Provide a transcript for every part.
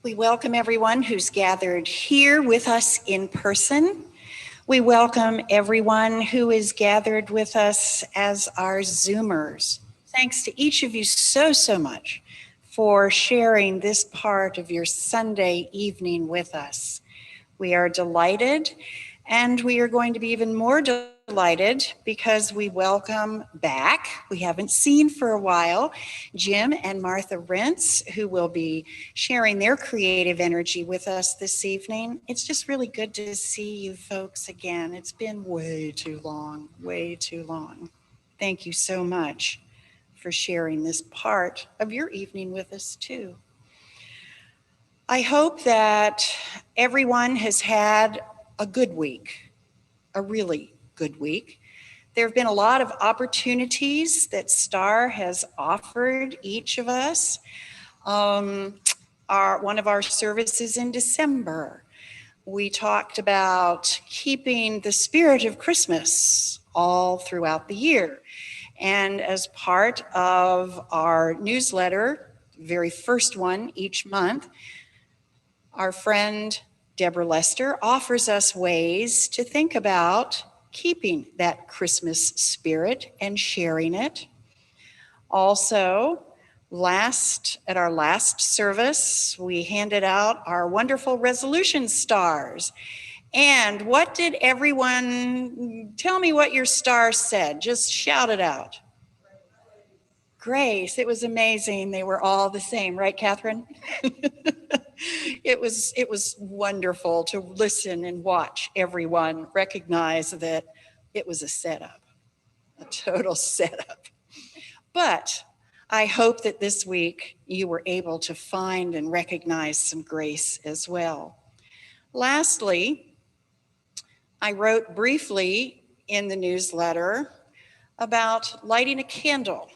We welcome everyone who's gathered here with us in person. We welcome everyone who is gathered with us as our Zoomers. Thanks to each of you so much for sharing this part of your Sunday evening with us. We are delighted, and we are going to be even more delighted because we welcome back, we haven't seen for a while, Jim and Martha Rentz, who will be sharing their creative energy with us this evening. It's just really good to see you folks again. It's been way too long, way too long. Thank you so much for sharing this part of your evening with us too. I hope that everyone has had a good week, a really good week. There have been a lot of opportunities that STAR has offered each of us. One of our services in December, we talked about keeping the spirit of Christmas all throughout the year. And as part of our newsletter, very first one each month, our friend Deborah Lester offers us ways to think about keeping that Christmas spirit and sharing it. Also, at our last service, we handed out our wonderful resolution stars. And what did everyone, tell me what your star said, just shout it out. Grace, it was amazing. They were all the same, right, Catherine? It was wonderful to listen and watch everyone recognize that it was a setup, a total setup. But I hope that this week you were able to find and recognize some grace as well. Lastly, I wrote briefly in the newsletter about lighting a candle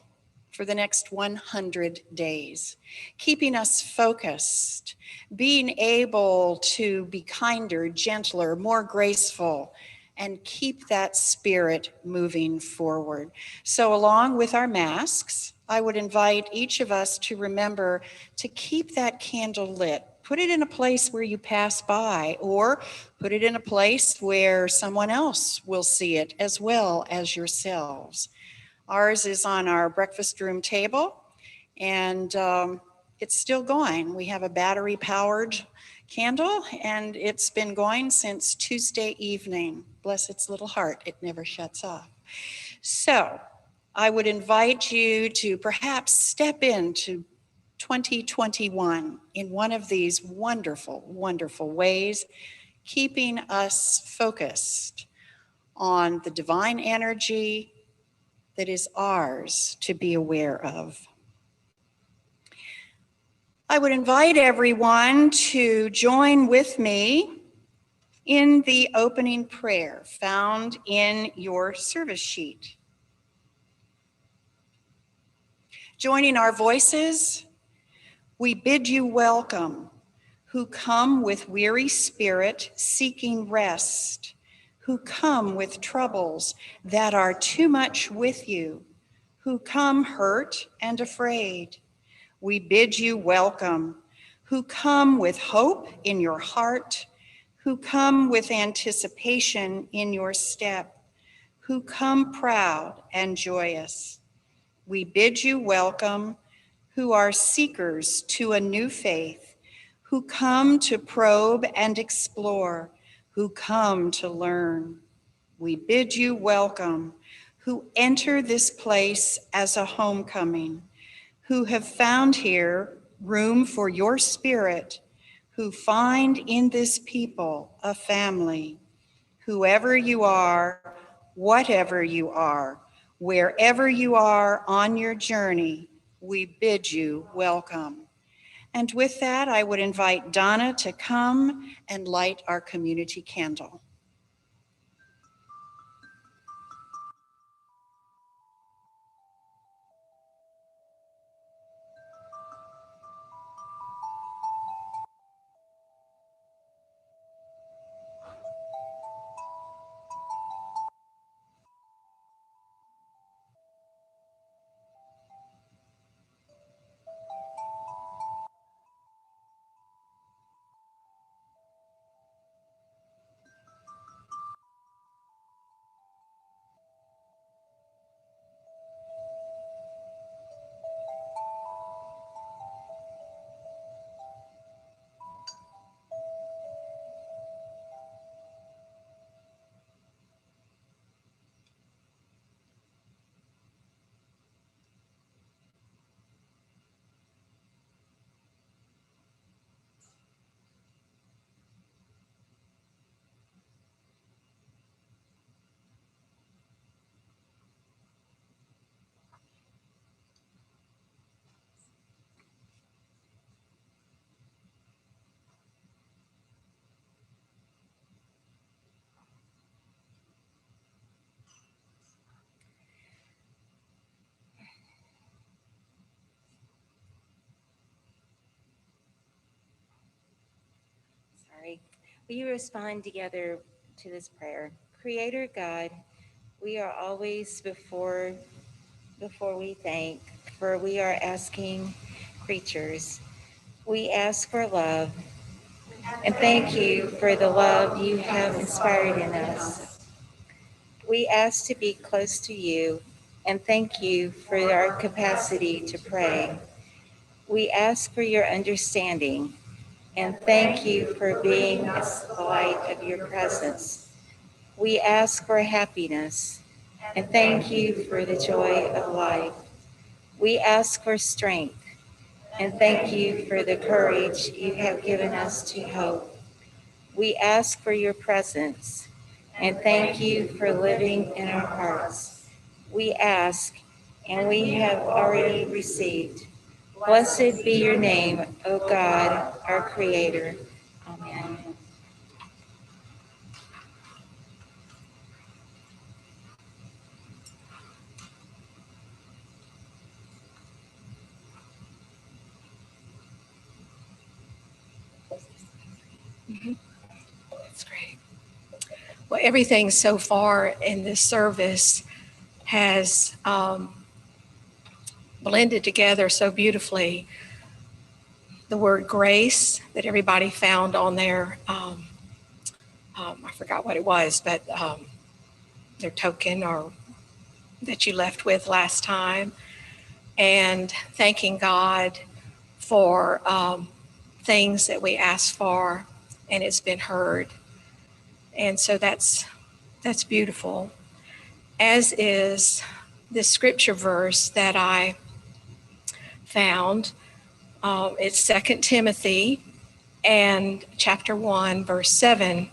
for the next 100 days, keeping us focused, being able to be kinder, gentler, more graceful, and keep that spirit moving forward. So along with our masks, I would invite each of us to remember to keep that candle lit. Put it in a place where you pass by, or put it in a place where someone else will see it as well as yourselves. Ours is on our breakfast room table, and it's still going. We have a battery-powered candle, and it's been going since Tuesday evening. Bless its little heart, it never shuts off. So I would invite you to perhaps step into 2021 in one of these wonderful, wonderful ways, keeping us focused on the divine energy that is ours to be aware of. I would invite everyone to join with me in the opening prayer found in your service sheet. Joining our voices, we bid you welcome, who come with weary spirit seeking rest, who come with troubles that are too much with you, who come hurt and afraid. We bid you welcome, who come with hope in your heart, who come with anticipation in your step, who come proud and joyous. We bid you welcome, who are seekers to a new faith, who come to probe and explore, who come to learn. We bid you welcome, who enter this place as a homecoming, who have found here room for your spirit, who find in this people a family. Whoever you are, whatever you are, wherever you are on your journey, we bid you welcome. And with that, I would invite Donna to come and light our community candle. pray. Will you respond together to this prayer? Creator God, we are always before we thank, for we are asking creatures. We ask for love, and thank you for the love you have inspired in us. We ask to be close to you, and thank you for our capacity to pray. We ask for your understanding, and thank you for being the light of your presence. We ask for happiness, and thank you for the joy of life. We ask for strength, and thank you for the courage you have given us to hope. We ask for your presence, and thank you for living in our hearts. We ask, and we have already received. Blessed be your name, O God, our Creator. Amen. That's great. Well, everything so far in this service has blended together so beautifully. The word grace that everybody found on their, I forgot what it was, but their token or that you left with last time, and thanking God for things that we asked for and it's been heard. And so that's beautiful, as is this scripture verse that I found. It's 2 Timothy and chapter 1, verse 7.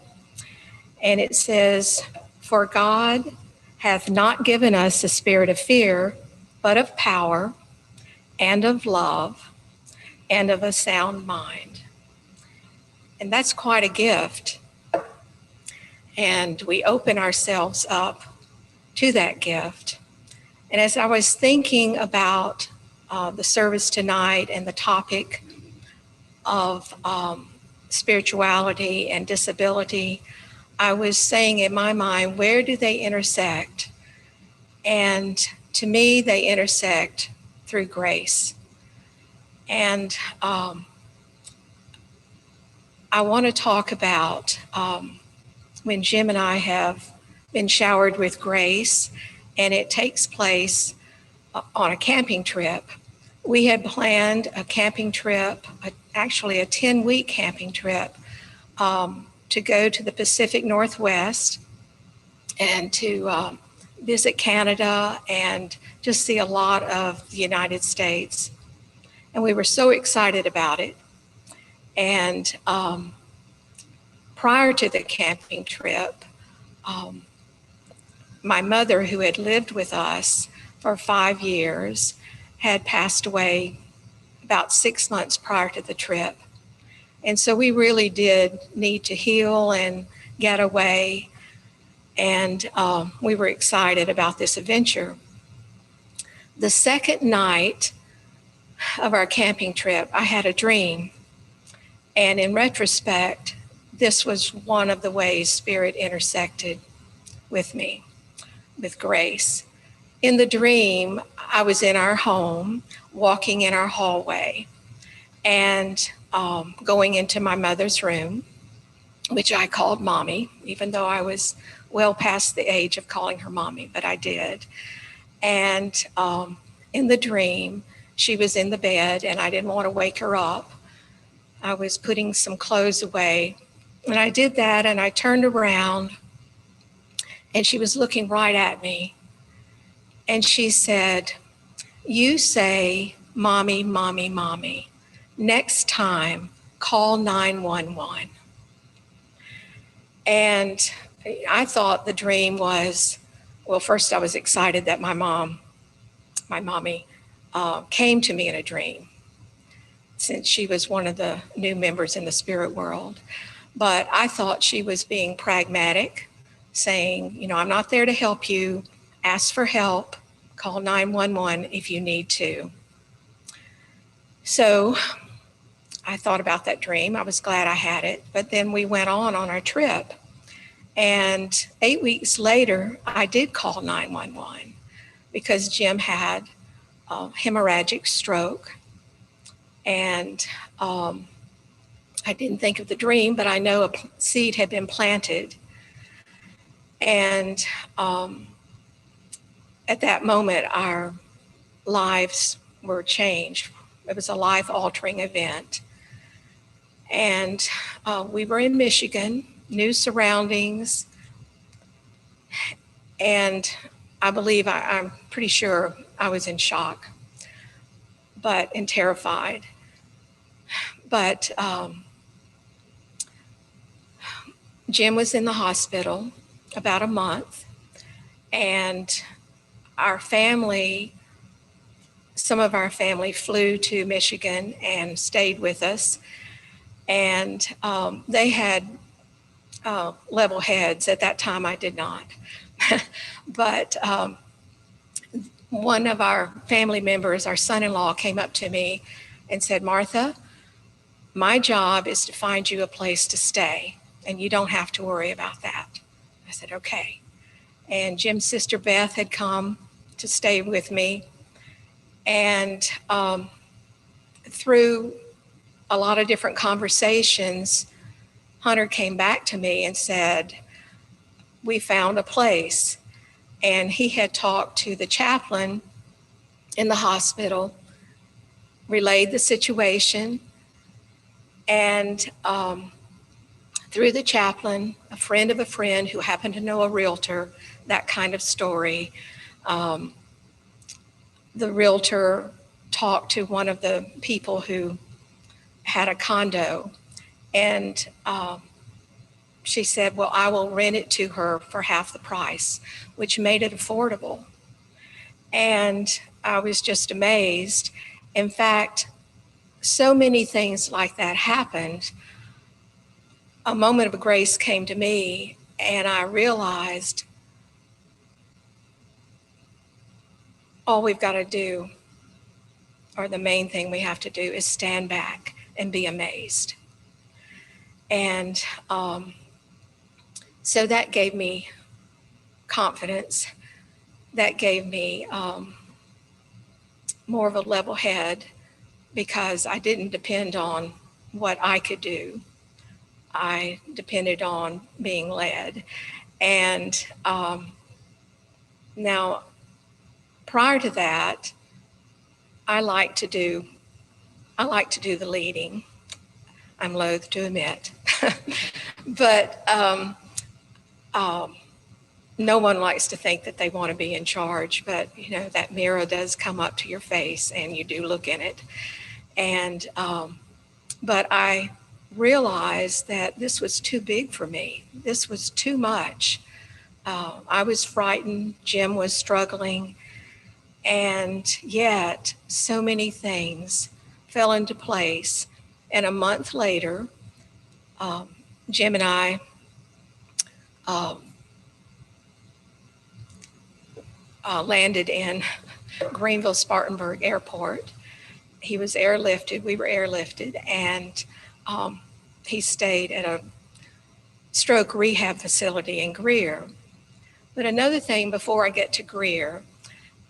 And it says, "For God hath not given us a spirit of fear, but of power and of love and of a sound mind." And that's quite a gift. And we open ourselves up to that gift. And as I was thinking about the service tonight and the topic of spirituality and disability, I was saying in my mind, where do they intersect? And to me, they intersect through grace. And I want to talk about when Jim and I have been showered with grace, and it takes place on a camping trip. We had planned a camping trip, actually a 10-week camping trip, to go to the Pacific Northwest and to visit Canada and just see a lot of the United States. And we were so excited about it. And prior to the camping trip, my mother, who had lived with us for 5 years, had passed away about 6 months prior to the trip. And so we really did need to heal and get away. And we were excited about this adventure. The second night of our camping trip, I had a dream. And in retrospect, this was one of the ways Spirit intersected with me, with grace. In the dream, I was in our home, walking in our hallway, and going into my mother's room, which I called Mommy, even though I was well past the age of calling her Mommy, but I did. And in the dream, she was in the bed, and I didn't want to wake her up. I was putting some clothes away, and I did that, and I turned around, and she was looking right at me, and she said, "You say, Mommy, Mommy, Mommy. Next time, call 911. And I thought the dream was, well, first I was excited that my mommy, came to me in a dream, since she was one of the new members in the spirit world. But I thought she was being pragmatic, saying, I'm not there to help you. Ask for help. Call 911 if you need to. So I thought about that dream. I was glad I had it. But then we went on our trip. And 8 weeks later, I did call 911 because Jim had a hemorrhagic stroke. And I didn't think of the dream, but I know a seed had been planted. And at that moment, our lives were changed. It was a life-altering event. And we were in Michigan, new surroundings, and I believe, I'm pretty sure I was in shock, and terrified. But Jim was in the hospital about a month, and our family, some of our family flew to Michigan and stayed with us. And they had level heads. At that time, I did not. But one of our family members, our son-in-law, came up to me and said, "Martha, my job is to find you a place to stay, and you don't have to worry about that." I said, "Okay." And Jim's sister Beth had come to stay with me. And through a lot of different conversations, Hunter came back to me and said, "We found a place." And he had talked to the chaplain in the hospital, relayed the situation, and through the chaplain, a friend of a friend who happened to know a realtor, that kind of story, the realtor talked to one of the people who had a condo, and she said, "Well, I will rent it to her for half the price," which made it affordable. And I was just amazed. In fact, so many things like that happened. A moment of grace came to me, and I realized all we've got to do, or the main thing we have to do, is stand back and be amazed. And so that gave me confidence. That gave me more of a level head, because I didn't depend on what I could do. I depended on being led. And now, prior to that, I like to do the leading. I'm loath to admit. But no one likes to think that they want to be in charge, but that mirror does come up to your face and you do look in it. And but I realized that this was too big for me. This was too much. I was frightened. Jim was struggling. And yet so many things fell into place. And a month later, Jim and I landed in Greenville-Spartanburg Airport. He was airlifted, we were airlifted, and he stayed at a stroke rehab facility in Greer. But another thing before I get to Greer,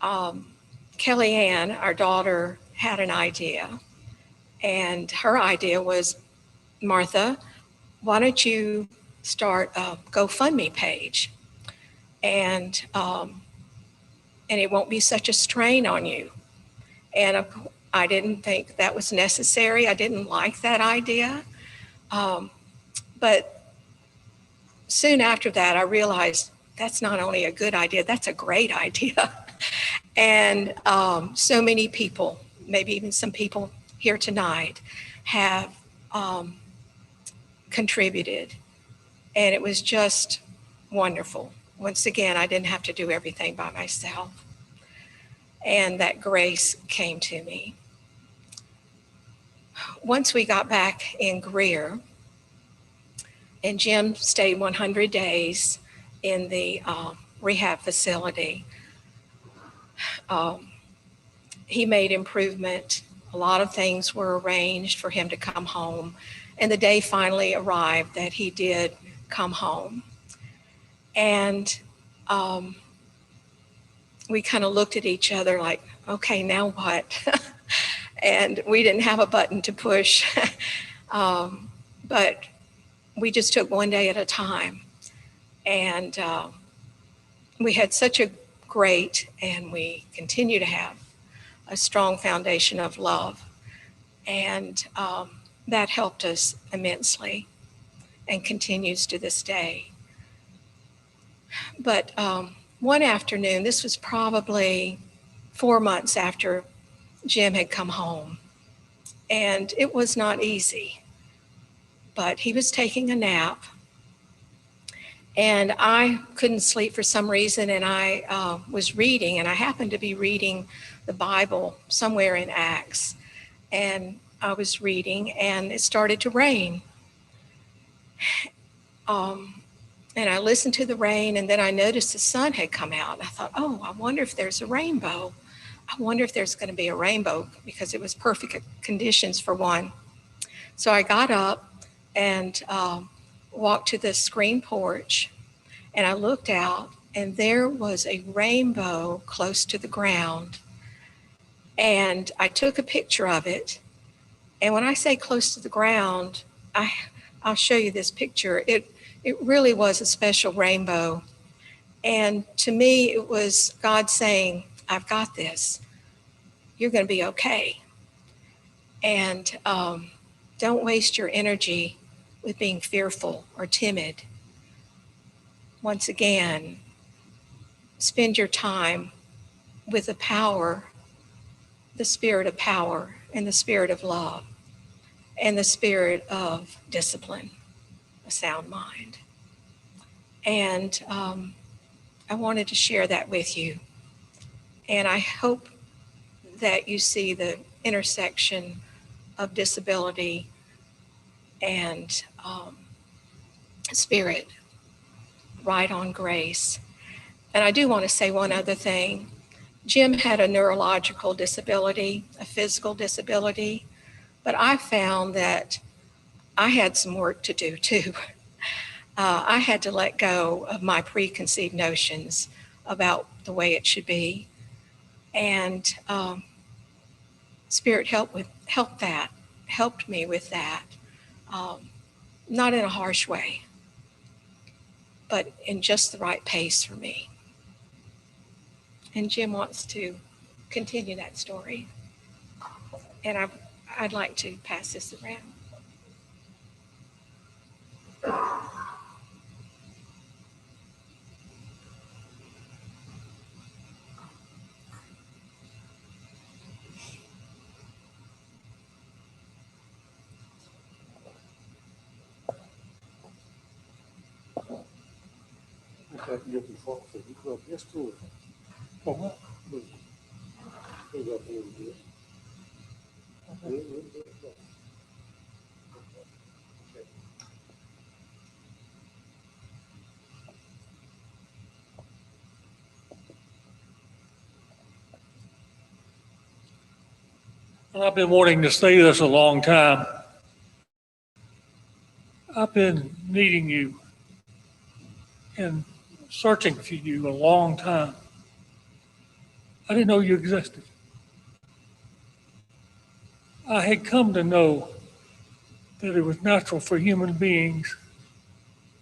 Kellyanne, our daughter, had an idea. And her idea was, "Martha, why don't you start a GoFundMe page? And it won't be such a strain on you." And I didn't think that was necessary. I didn't like that idea. But soon after that, I realized that's not only a good idea, that's a great idea. And so many people, maybe even some people here tonight, have contributed. And it was just wonderful. Once again, I didn't have to do everything by myself. And that grace came to me. Once we got back in Greer, and Jim stayed 100 days in the rehab facility, he made improvement a lot of things were arranged for him to come home. And the day finally arrived that he did come home. And we kind of looked at each other like, okay, now what? And we didn't have a button to push. But we just took one day at a time. And we had such a great, and we continue to have a strong foundation of love. And that helped us immensely and continues to this day. But one afternoon, this was probably 4 months after Jim had come home, and it was not easy, but he was taking a nap, and I couldn't sleep for some reason, and I was reading, and I happened to be reading the Bible somewhere in Acts, and I was reading, and it started to rain. And I listened to the rain, and then I noticed the sun had come out. I thought, oh, I wonder if there's a rainbow. I wonder if there's going to be a rainbow, because it was perfect conditions for one. So I got up and walked to the screen porch, and I looked out, and there was a rainbow close to the ground. And I took a picture of it. And when I say close to the ground, I'll show you this picture. It really was a special rainbow. And to me, it was God saying, I've got this. You're going to be okay. And don't waste your energy with being fearful or timid. Once again, spend your time with the power, the spirit of power, and the spirit of love, and the spirit of discipline, a sound mind. And I wanted to share that with you. And I hope that you see the intersection of disability and spirit right on grace. And I do want to say one other thing. Jim had a neurological disability, a physical disability, but I found that I had some work to do too. I had to let go of my preconceived notions about the way it should be. And Spirit helped me with that. Not in a harsh way, but in just the right pace for me. And Jim wants to continue that story. And I'd like to pass this around. Guilty fault for you club yes to for what? Well, I've been wanting to say this a long time. I've been needing you and searching for you a long time. I didn't know you existed. I had come to know that it was natural for human beings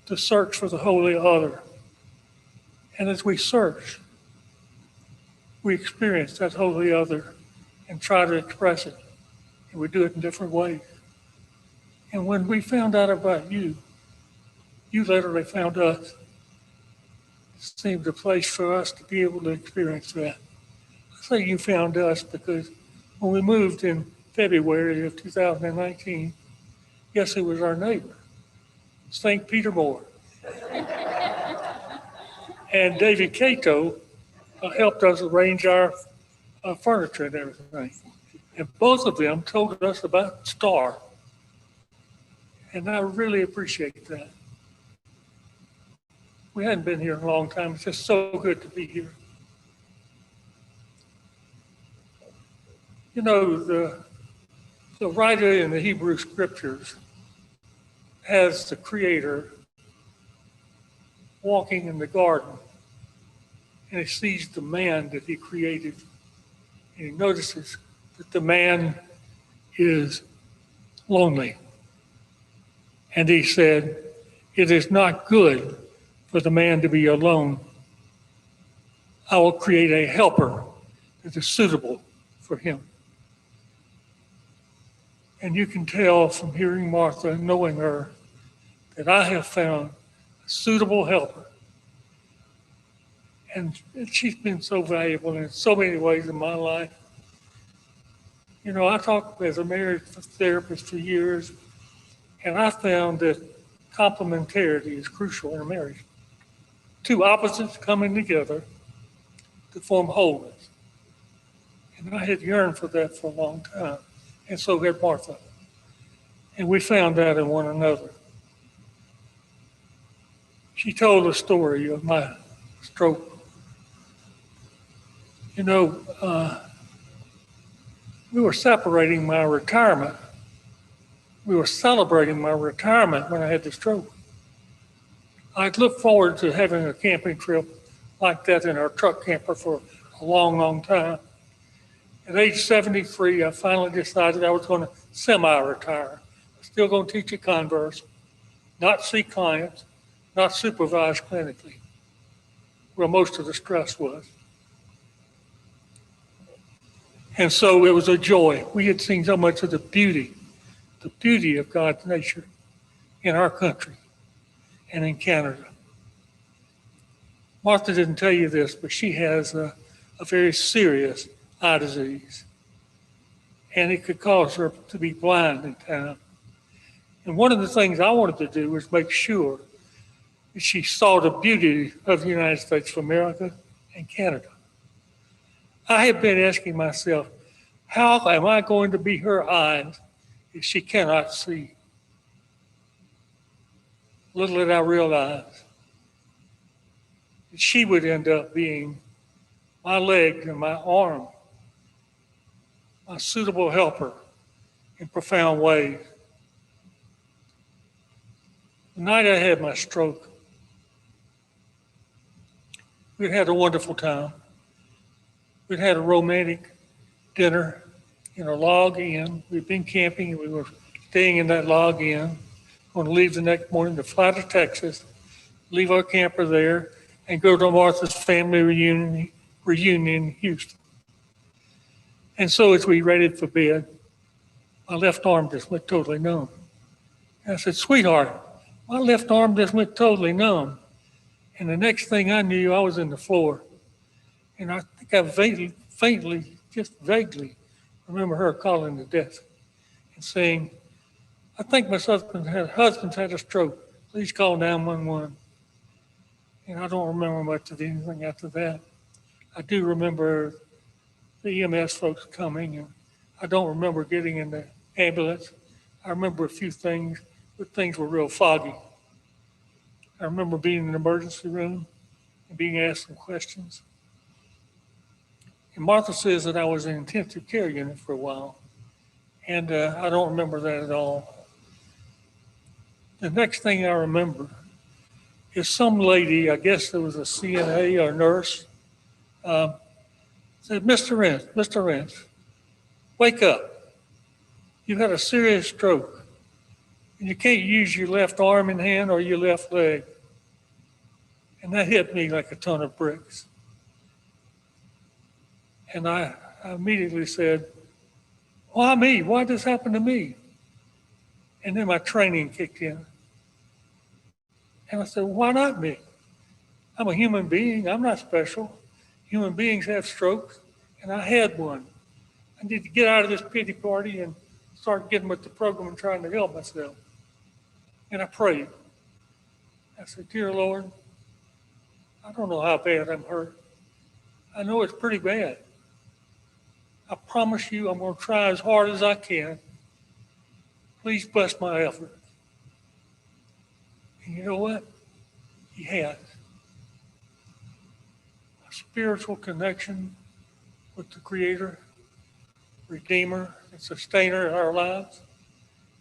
to search for the holy other. And as we search, we experience that holy other and try to express it. And we do it in different ways. And when we found out about you, you literally found us. It seemed a place for us to be able to experience that. I say you found us because when we moved in February of 2019, guess who was our neighbor? St. Peter Moore. And David Cato helped us arrange our furniture and everything. And both of them told us about Star. And I really appreciate that. We hadn't been here in a long time. It's just so good to be here. You know, The writer in the Hebrew Scriptures has the Creator walking in the garden, and he sees the man that he created, and he notices that the man is lonely. And he said, "It is not good for the man to be alone. I will create a helper that is suitable for him." And you can tell from hearing Martha and knowing her that I have found a suitable helper. And she's been so valuable in so many ways in my life. You know, I talked as a marriage therapist for years, and I found that complementarity is crucial in a marriage. Two opposites coming together to form wholeness. And I had yearned for that for a long time, and so had Martha. And we found that in one another. She told a story of my stroke. You know, we were celebrating my retirement. We were celebrating my retirement when I had the stroke. I'd looked forward to having a camping trip like that in our truck camper for a long, long time. At age 73, I finally decided I was going to semi-retire. I'm still going to teach at Converse, not see clients, not supervise clinically, where most of the stress was. And so it was a joy. We had seen so much of the beauty of God's nature in our country and in Canada. Martha didn't tell you this, but she has a very serious eye disease, and it could cause her to be blind in time. And one of the things I wanted to do was make sure that she saw the beauty of the United States of America and Canada. I have been asking myself, how am I going to be her eyes if she cannot see? Little did I realize that she would end up being my leg and my arm, my suitable helper in profound ways. The night I had my stroke, we'd had a wonderful time. We'd had a romantic dinner in a log inn. We'd been camping and we were staying in that log inn. Going to leave the next morning to fly to Texas, leave our camper there, and go to Martha's family reunion in Houston. And so as we readied for bed, my left arm just went totally numb. And I said, "Sweetheart, my left arm just went totally numb." And the next thing I knew, I was in the floor. And I think I faintly, just vaguely, remember her calling the desk and saying, "I think my husband's had a stroke. Please call 911. And I don't remember much of anything after that. I do remember the EMS folks coming, and I don't remember getting in the ambulance. I remember a few things, but things were real foggy. I remember being in the emergency room and being asked some questions. And Martha says that I was in intensive care unit for a while, and I don't remember that at all. The next thing I remember is some lady, I guess there was a CNA or nurse, said, Mr. Rentz, wake up. You've had a serious stroke, and you can't use your left arm and hand or your left leg." And that hit me like a ton of bricks. And I immediately said, "Why me? Why did this happen to me?" And then my training kicked in. And I said, "Why not me? I'm a human being. I'm not special. Human beings have strokes, and I had one. I need to get out of this pity party and start getting with the program and trying to help myself." And I prayed. I said, "Dear Lord, I don't know how bad I'm hurt. I know it's pretty bad. I promise you I'm going to try as hard as I can. Please bless my effort." And you know what? He has. A spiritual connection with the Creator, Redeemer, and sustainer in our lives,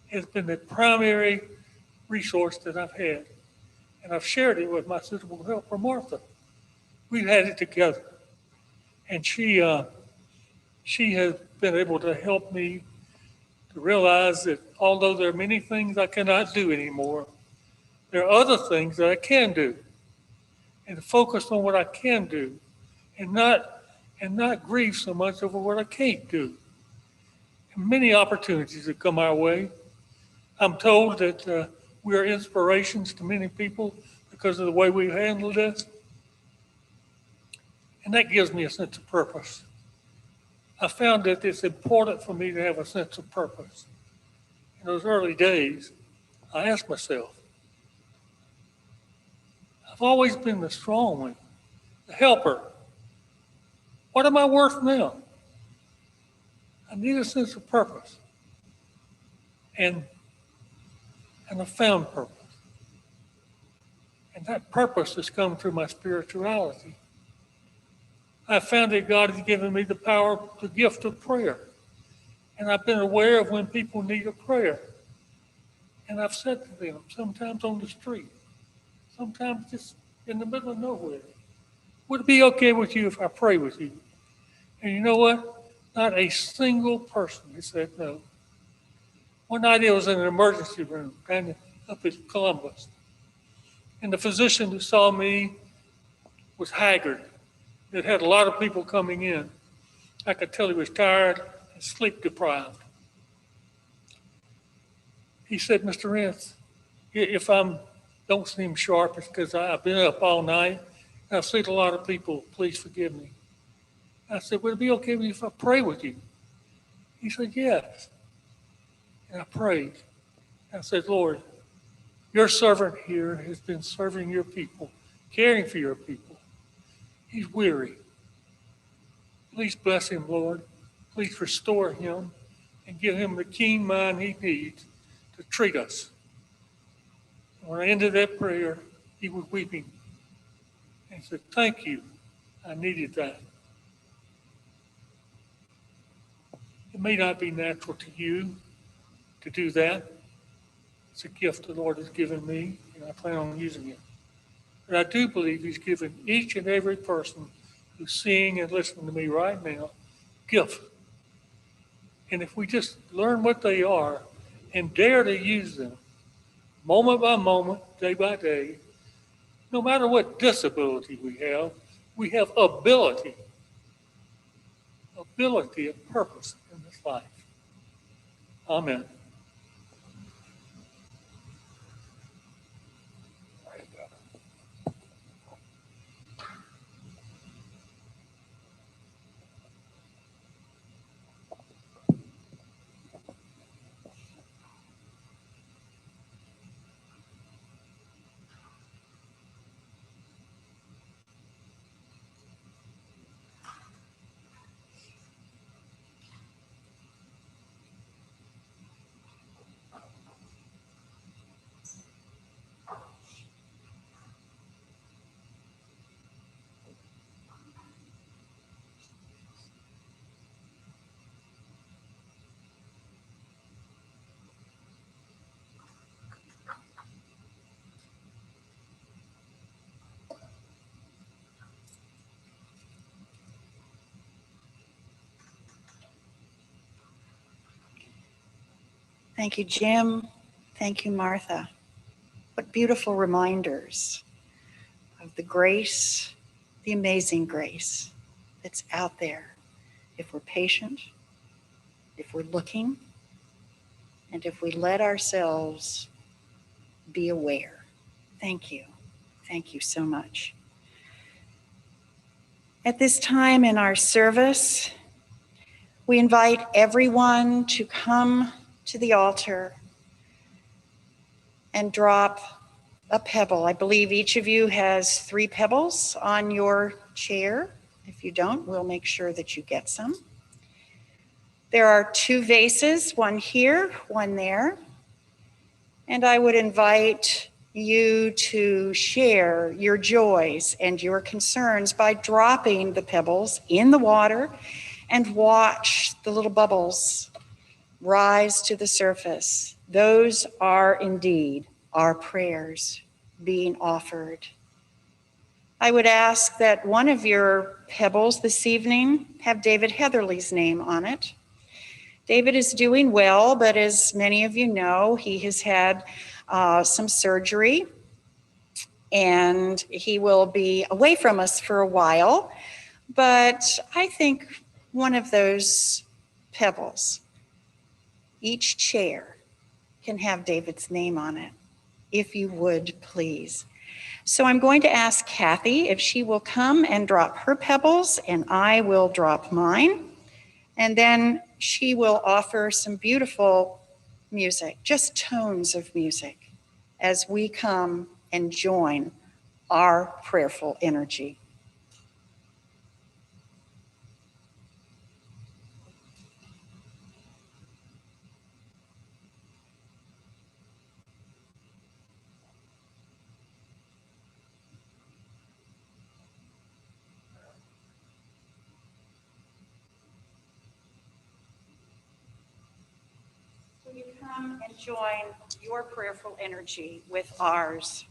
has been the primary resource that I've had. And I've shared it with my suitable helper, Martha. We've had it together. And she has been able to help me to realize that although there are many things I cannot do anymore, there are other things that I can do. And to focus on what I can do and not grieve so much over what I can't do. And many opportunities have come our way. I'm told that we are inspirations to many people because of the way we've handled this. And that gives me a sense of purpose. I found that it's important for me to have a sense of purpose. In those early days, I asked myself, I've always been the strong one, the helper. What am I worth now? I need a sense of purpose. And I found purpose. And that purpose has come through my spirituality. I found that God has given me the power, the gift of prayer. And I've been aware of when people need a prayer. And I've said to them, sometimes on the street, sometimes just in the middle of nowhere, would it be okay with you if I pray with you? And you know what? Not a single person has said no. One night I was in an emergency room down up in Columbus. And the physician who saw me was haggard. It had a lot of people coming in. I could tell he was tired and sleep deprived. He said, Mr. Rentz, if I don't seem sharp, it's because I've been up all night and I've seen a lot of people. Please forgive me. I said, would it be okay with you if I pray with you? He said, yes. And I prayed. I said, Lord, your servant here has been serving your people, caring for your people. He's weary. Please bless him, Lord. Please restore him and give him the keen mind he needs to treat us. When I ended that prayer, he was weeping. And he said, thank you. I needed that. It may not be natural to you to do that. It's a gift the Lord has given me, and I plan on using it. But I do believe he's given each and every person who's seeing and listening to me right now gift. And if we just learn what they are and dare to use them, moment by moment, day by day, no matter what disability we have ability and purpose in this life. Amen. Thank you, Jim. Thank you, Martha. What beautiful reminders of the grace, the amazing grace that's out there if we're patient, if we're looking, and if we let ourselves be aware. Thank you. Thank you so much. At this time in our service, we invite everyone to come to the altar and drop a pebble. I believe each of you has 3 pebbles on your chair. If you don't, we'll make sure that you get some. There are 2 vases, one here, one there. And I would invite you to share your joys and your concerns by dropping the pebbles in the water and watch the little bubbles rise to the surface. Those are indeed our prayers being offered. I would ask that one of your pebbles this evening have David Heatherly's name on it. David is doing well, but as many of you know, he has had some surgery and he will be away from us for a while. But I think one of those pebbles, each chair, can have David's name on it, if you would please. So I'm going to ask Kathy if she will come and drop her pebbles, and I will drop mine. And then she will offer some beautiful music, just tones of music, as we come and join our prayerful energy. So you come and join your prayerful energy with ours.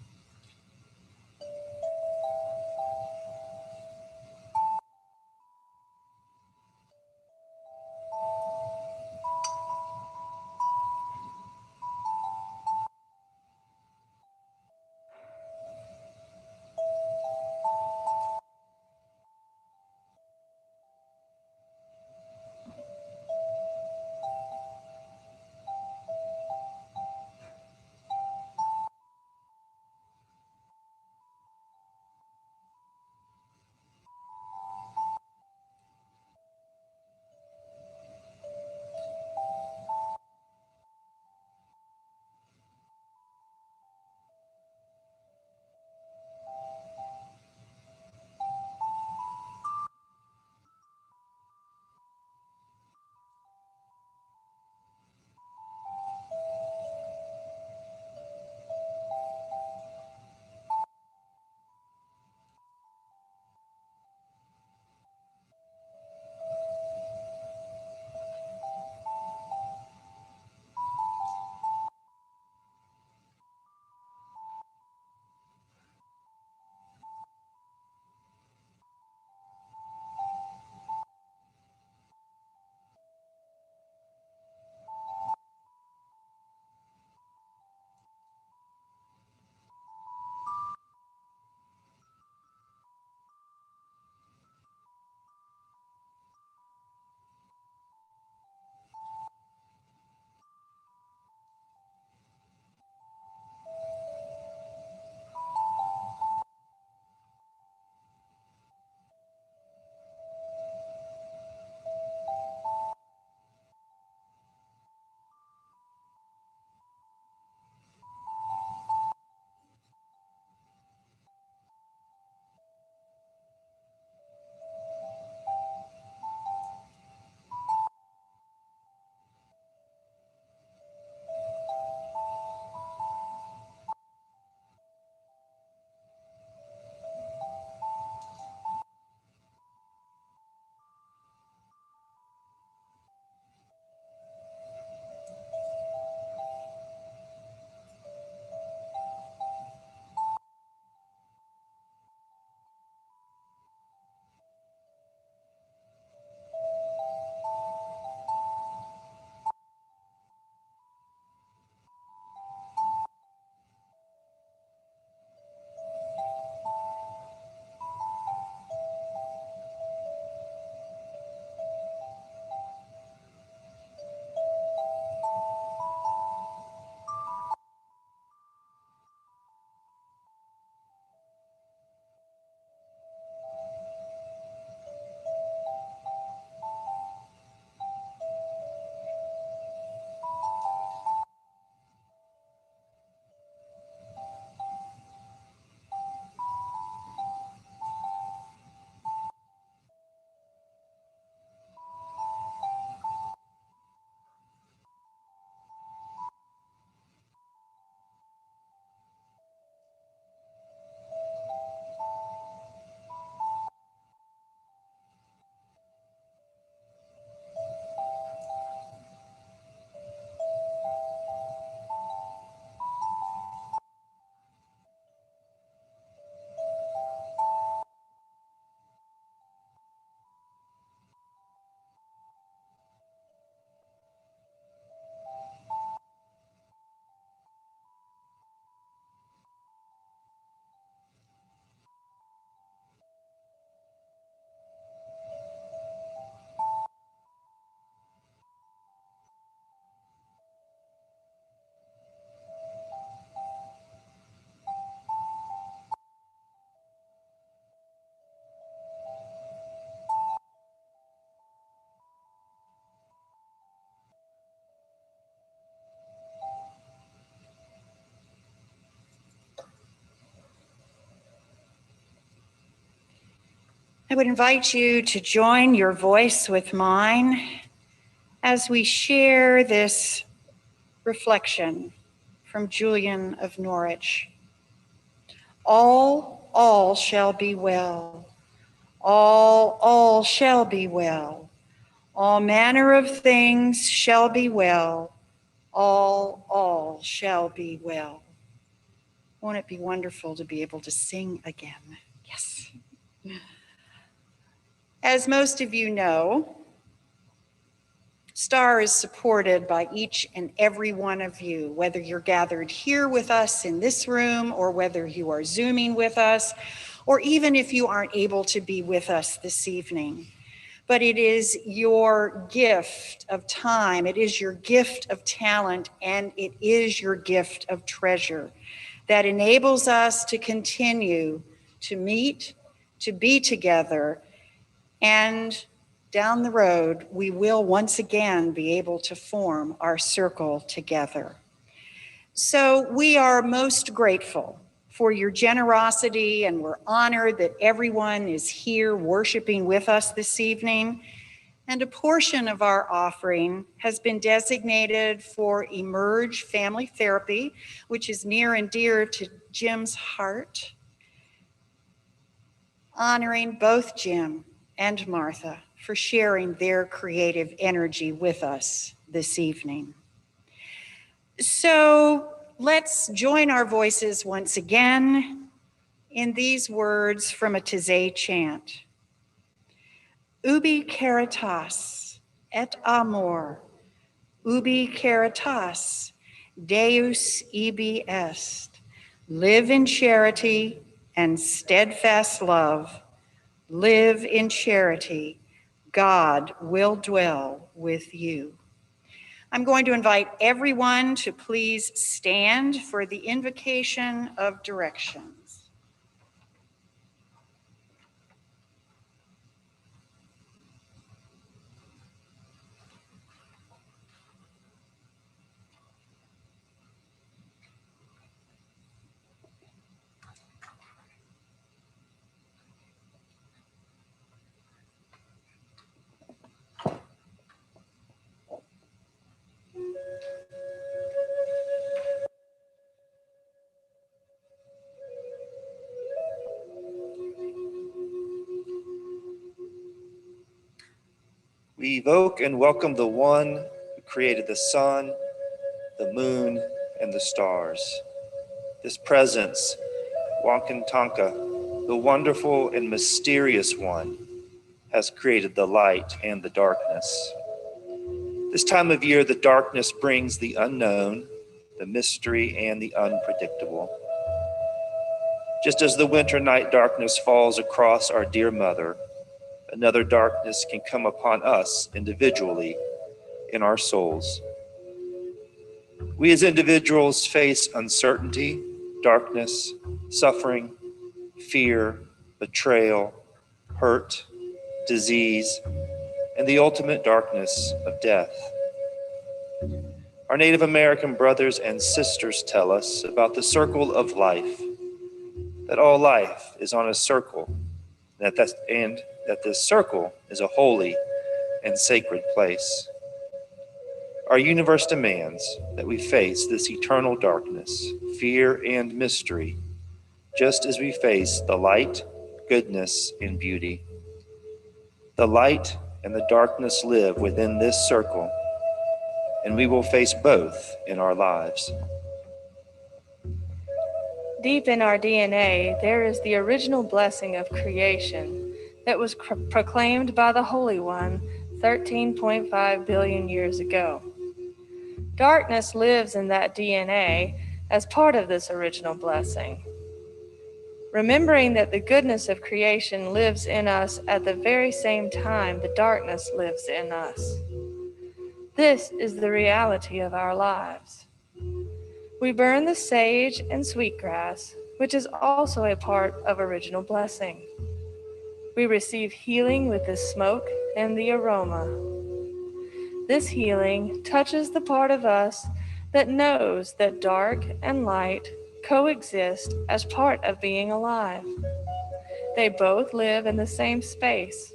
I would invite you to join your voice with mine as we share this reflection from Julian of Norwich. All shall be well. All shall be well. All manner of things shall be well. All shall be well. Won't it be wonderful to be able to sing again? Yes. As most of you know, STAR is supported by each and every one of you, whether you're gathered here with us in this room or whether you are Zooming with us, or even if you aren't able to be with us this evening. But it is your gift of time, it is your gift of talent, and it is your gift of treasure that enables us to continue to meet, to be together, and down the road, we will once again be able to form our circle together. So we are most grateful for your generosity, and we're honored that everyone is here worshiping with us this evening. And a portion of our offering has been designated for Emerge Family Therapy, which is near and dear to Jim's heart, honoring both Jim and Martha for sharing their creative energy with us this evening. So let's join our voices once again in these words from a Taizé chant. Ubi caritas et amor, ubi caritas, Deus ibi est. Live in charity and steadfast love. Live in charity. God will dwell with you. I'm going to invite everyone to please stand for the invocation of directions. We evoke and welcome the one who created the sun, the moon, and the stars. This presence, Wankantanka, the wonderful and mysterious one, has created the light and the darkness. This time of year, the darkness brings the unknown, the mystery, and the unpredictable. Just as the winter night darkness falls across our dear mother, another darkness can come upon us individually in our souls. We as individuals face uncertainty, darkness, suffering, fear, betrayal, hurt, disease, and the ultimate darkness of death. Our Native American brothers and sisters tell us about the circle of life, that all life is on a circle, and that this circle is a holy and sacred place. Our universe demands that we face this eternal darkness, fear, and mystery, just as we face the light, goodness, and beauty. The light and the darkness live within this circle, and we will face both in our lives. Deep in our DNA, there is the original blessing of creation that was proclaimed by the Holy One 13.5 billion years ago. Darkness lives in that DNA as part of this original blessing. Remembering that the goodness of creation lives in us at the very same time the darkness lives in us. This is the reality of our lives. We burn the sage and sweetgrass, which is also a part of original blessing. We receive healing with the smoke and the aroma. This healing touches the part of us that knows that dark and light coexist as part of being alive. They both live in the same space.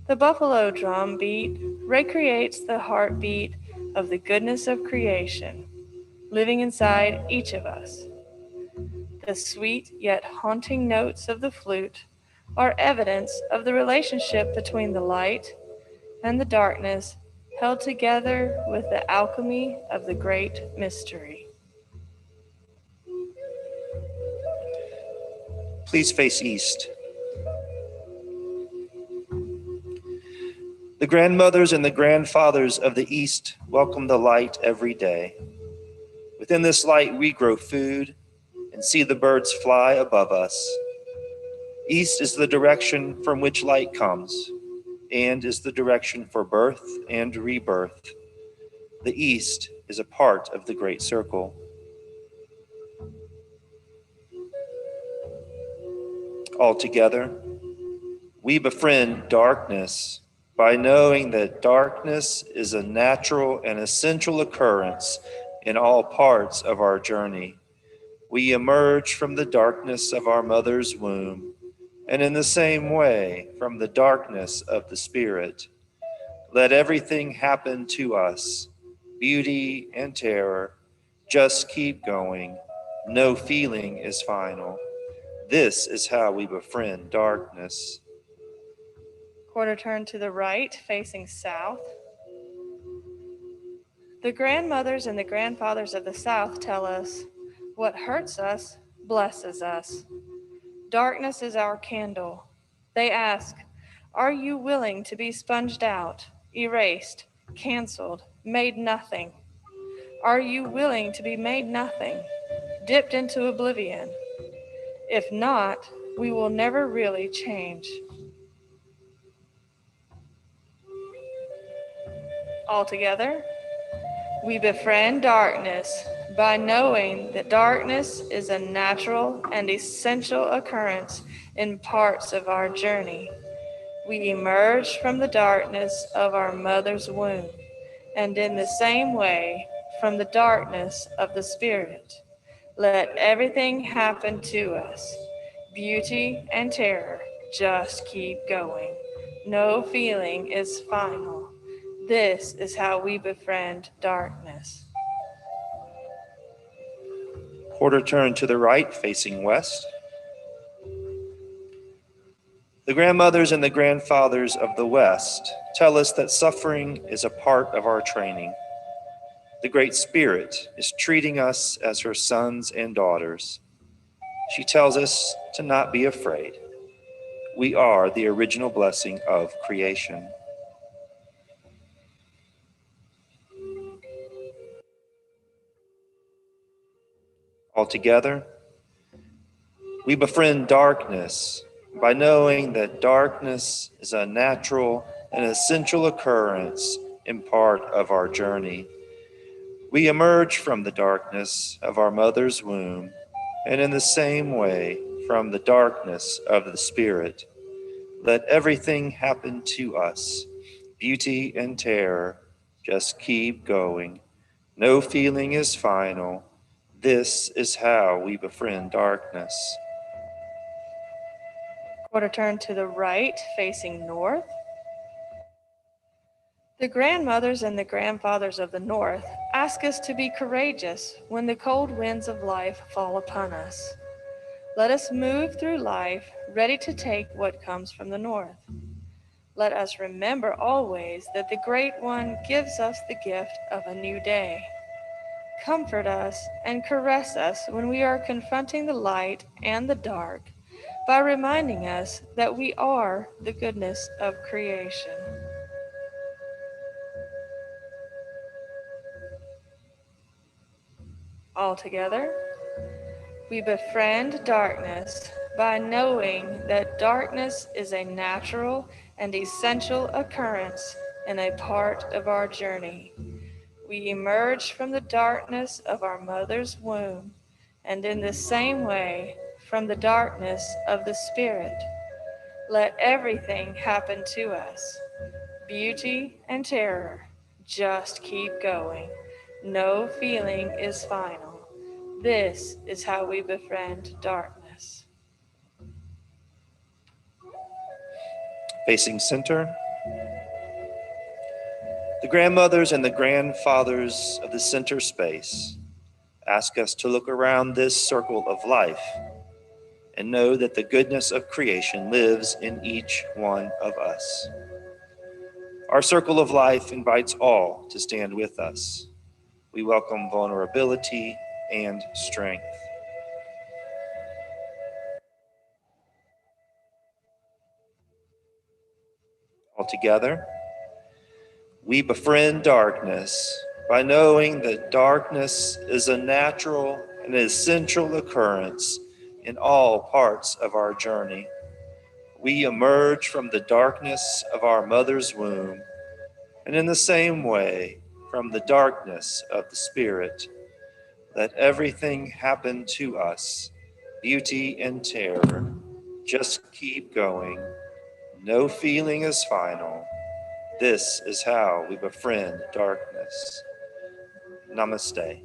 The buffalo drum beat recreates the heartbeat of the goodness of creation, living inside each of us. The sweet yet haunting notes of the flute are evidence of the relationship between the light and the darkness held together with the alchemy of the great mystery. Please face east. The grandmothers and the grandfathers of the East welcome the light every day. Within this light, we grow food and see the birds fly above us. East is the direction from which light comes and is the direction for birth and rebirth. The East is a part of the great circle. Altogether, we befriend darkness by knowing that darkness is a natural and essential occurrence in all parts of our journey. We emerge from the darkness of our mother's womb, and in the same way, from the darkness of the Spirit. Let everything happen to us, beauty and terror. Just keep going. No feeling is final. This is how we befriend darkness. Quarter turn to the right, facing south. The grandmothers and the grandfathers of the South tell us, what hurts us blesses us. Darkness is our candle. They ask, are you willing to be sponged out, erased, canceled, made nothing? Are you willing to be made nothing, dipped into oblivion? If not, we will never really change. Altogether, we befriend darkness by knowing that darkness is a natural and essential occurrence in parts of our journey. We emerge from the darkness of our mother's womb, and in the same way, from the darkness of the Spirit. Let everything happen to us. Beauty and terror, just keep going. No feeling is final. This is how we befriend darkness. Quarter turn to the right, facing west. The grandmothers and the grandfathers of the West tell us that suffering is a part of our training. The Great Spirit is treating us as her sons and daughters. She tells us to not be afraid. We are the original blessing of creation. Altogether, we befriend darkness by knowing that darkness is a natural and essential occurrence in part of our journey. We emerge from the darkness of our mother's womb, and in the same way, from the darkness of the Spirit. Let everything happen to us, beauty and terror, just keep going. No feeling is final. This is how we befriend darkness. Quarter turn to the right, facing north. The grandmothers and the grandfathers of the North ask us to be courageous when the cold winds of life fall upon us. Let us move through life ready to take what comes from the North. Let us remember always that the Great One gives us the gift of a new day. Comfort us and caress us when we are confronting the light and the dark by reminding us that we are the goodness of creation. Altogether, we befriend darkness by knowing that darkness is a natural and essential occurrence and a part of our journey. We emerge from the darkness of our mother's womb, and in the same way, from the darkness of the Spirit. Let everything happen to us. Beauty and terror, just keep going. No feeling is final. This is how we befriend darkness. Facing center, the grandmothers and the grandfathers of the center space ask us to look around this circle of life and know that the goodness of creation lives in each one of us. Our circle of life invites all to stand with us. We welcome vulnerability and strength. Altogether, we befriend darkness by knowing that darkness is a natural and essential occurrence in all parts of our journey. We emerge from the darkness of our mother's womb, and in the same way, from the darkness of the Spirit. Let everything happen to us, beauty and terror. Just keep going. No feeling is final. This is how we befriend darkness. Namaste.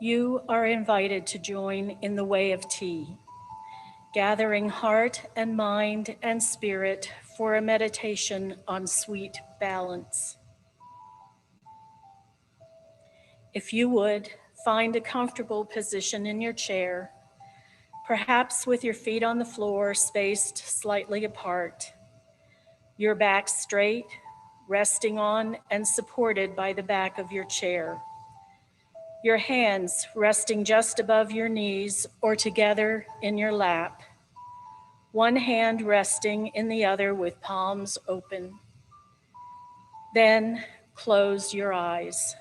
You are invited to join in the way of tea, gathering heart and mind and spirit for a meditation on sweet balance. If you would, find a comfortable position in your chair, perhaps with your feet on the floor spaced slightly apart, your back straight, resting on and supported by the back of your chair. Your hands resting just above your knees or together in your lap. One hand resting in the other with palms open. Then close your eyes.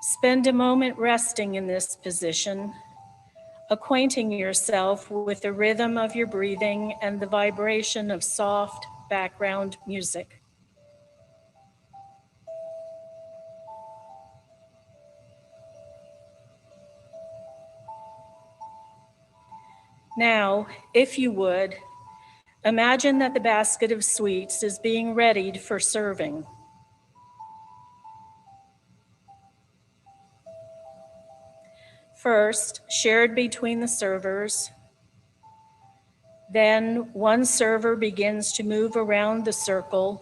Spend a moment resting in this position, acquainting yourself with the rhythm of your breathing and the vibration of soft background music. Now, if you would, imagine that the basket of sweets is being readied for serving. First, shared between the servers. Then one server begins to move around the circle,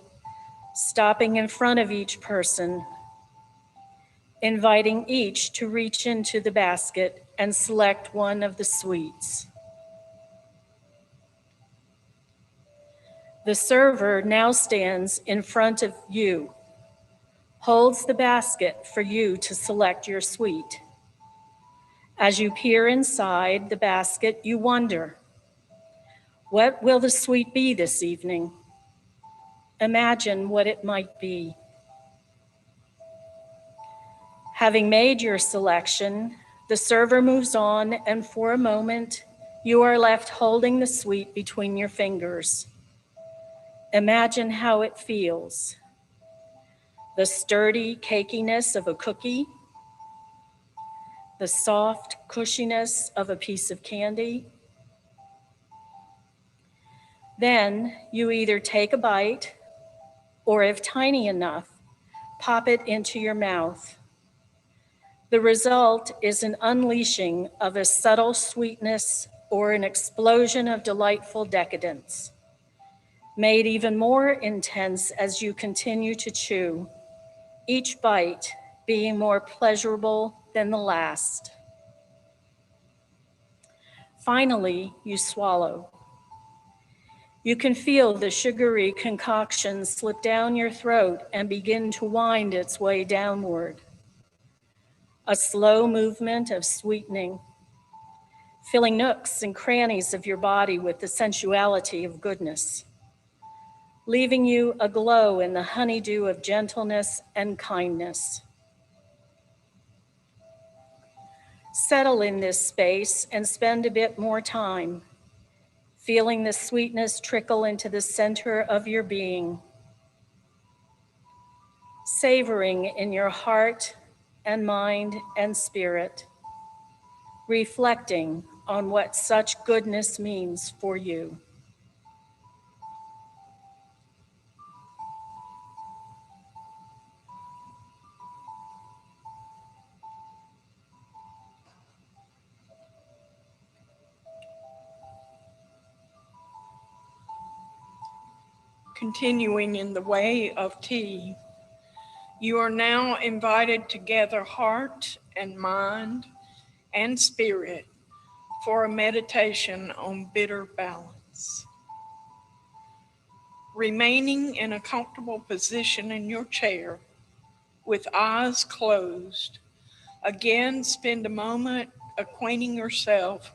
stopping in front of each person, inviting each to reach into the basket and select one of the sweets. The server now stands in front of you, holds the basket for you to select your sweet. As you peer inside the basket, you wonder, what will the sweet be this evening? Imagine what it might be. Having made your selection, the server moves on, and for a moment, you are left holding the sweet between your fingers. Imagine how it feels. The sturdy cakiness of a cookie, the soft cushiness of a piece of candy. Then you either take a bite, or if tiny enough, pop it into your mouth. The result is an unleashing of a subtle sweetness or an explosion of delightful decadence, made even more intense as you continue to chew, each bite being more pleasurable than the last. Finally, you swallow. You can feel the sugary concoction slip down your throat and begin to wind its way downward. A slow movement of sweetening, filling nooks and crannies of your body with the sensuality of goodness, leaving you aglow in the honeydew of gentleness and kindness. Settle in this space and spend a bit more time, feeling the sweetness trickle into the center of your being, savoring in your heart and mind and spirit, reflecting on what such goodness means for you. Continuing in the way of tea, you are now invited to gather heart and mind and spirit for a meditation on bitter balance. Remaining in a comfortable position in your chair with eyes closed, again spend a moment acquainting yourself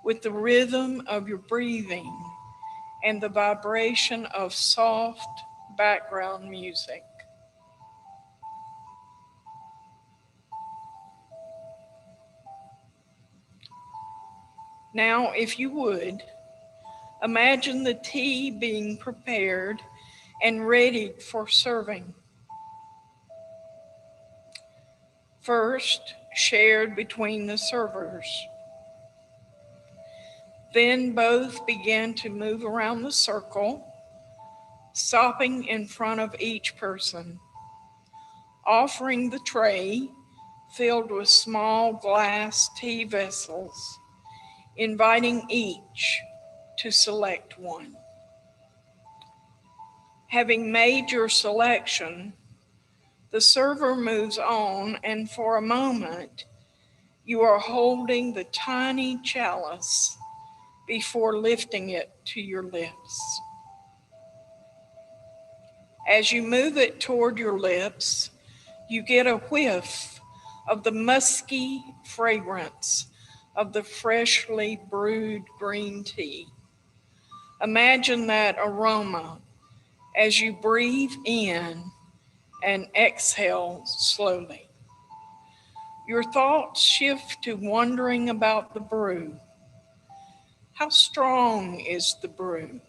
with the rhythm of your breathing and the vibration of soft background music. Now, if you would, imagine the tea being prepared and ready for serving. First, shared between the servers. Then both began to move around the circle, stopping in front of each person, offering the tray filled with small glass tea vessels, inviting each to select one. Having made your selection, the server moves on, and for a moment, you are holding the tiny chalice before lifting it to your lips. As you move it toward your lips, you get a whiff of the musky fragrance of the freshly brewed green tea. Imagine that aroma as you breathe in and exhale slowly. Your thoughts shift to wondering about the brew. How strong is the brew?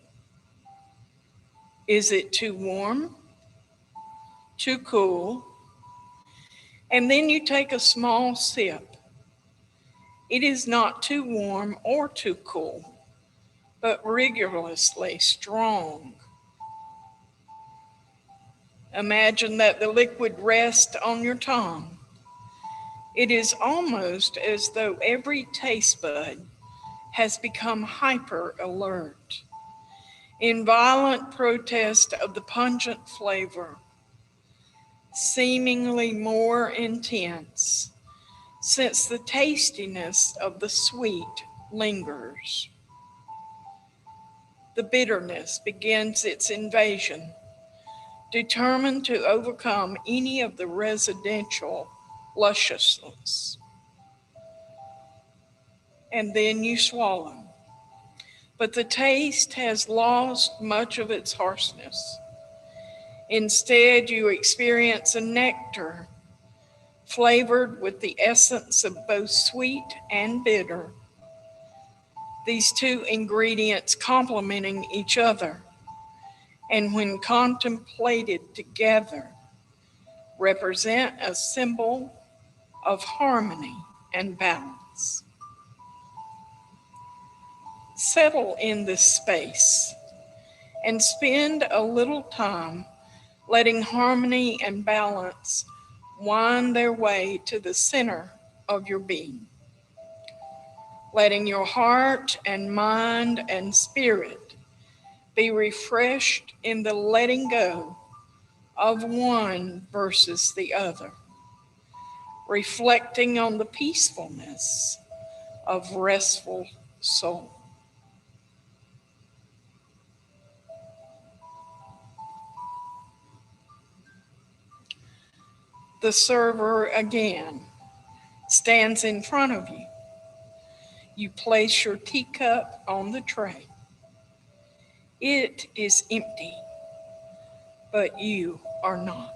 Is it too warm? Too cool? And then you take a small sip. It is not too warm or too cool, but rigorously strong. Imagine that the liquid rests on your tongue. It is almost as though every taste bud has become hyper alert, in violent protest of the pungent flavor, seemingly more intense, since the tastiness of the sweet lingers. The bitterness begins its invasion, determined to overcome any of the residential lusciousness. And then you swallow. But the taste has lost much of its harshness. Instead, you experience a nectar flavored with the essence of both sweet and bitter. These two ingredients complementing each other, and when contemplated together, represent a symbol of harmony and balance. Settle in this space and spend a little time letting harmony and balance wind their way to the center of your being. Letting your heart and mind and spirit be refreshed in the letting go of one versus the other, reflecting on the peacefulness of restful soul. The server again stands in front of you. You place your teacup on the tray. It is empty, but you are not.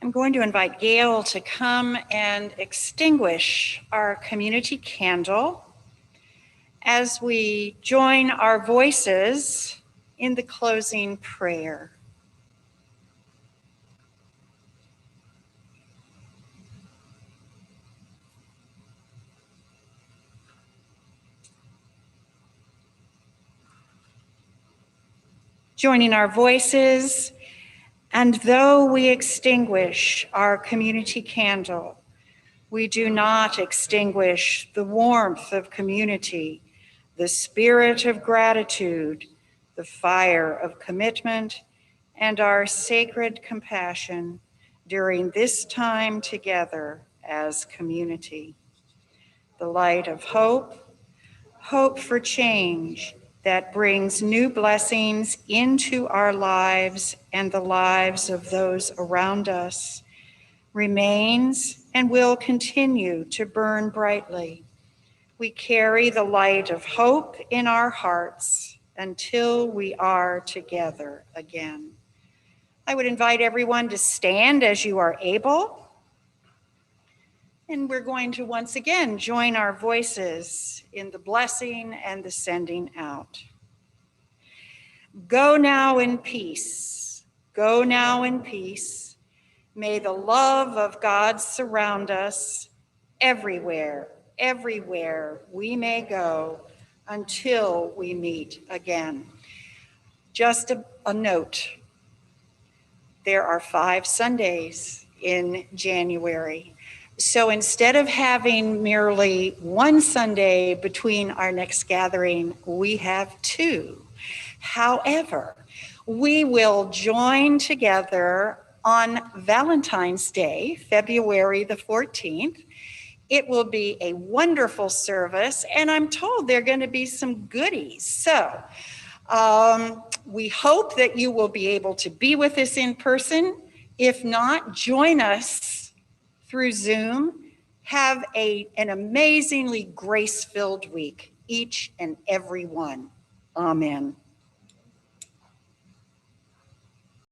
I'm going to invite Gail to come and extinguish our community candle as we join our voices in the closing prayer. Joining our voices, and though we extinguish our community candle, we do not extinguish the warmth of community, the spirit of gratitude, the fire of commitment, and our sacred compassion during this time together as community. The light of hope, hope for change that brings new blessings into our lives and the lives of those around us, remains and will continue to burn brightly. We carry the light of hope in our hearts until we are together again. I would invite everyone to stand as you are able. And we're going to once again join our voices in the blessing and the sending out. Go now in peace. Go now in peace. May the love of God surround us everywhere, everywhere we may go until we meet again. Just a note, there are 5 Sundays in January. So instead of having merely one Sunday between our next gathering, we have 2. However, we will join together on Valentine's Day, February the 14th. It will be a wonderful service, and I'm told there are going to be some goodies. So we hope that you will be able to be with us in person. If not, join us through Zoom. Have an amazingly grace-filled week, each and every one. Amen.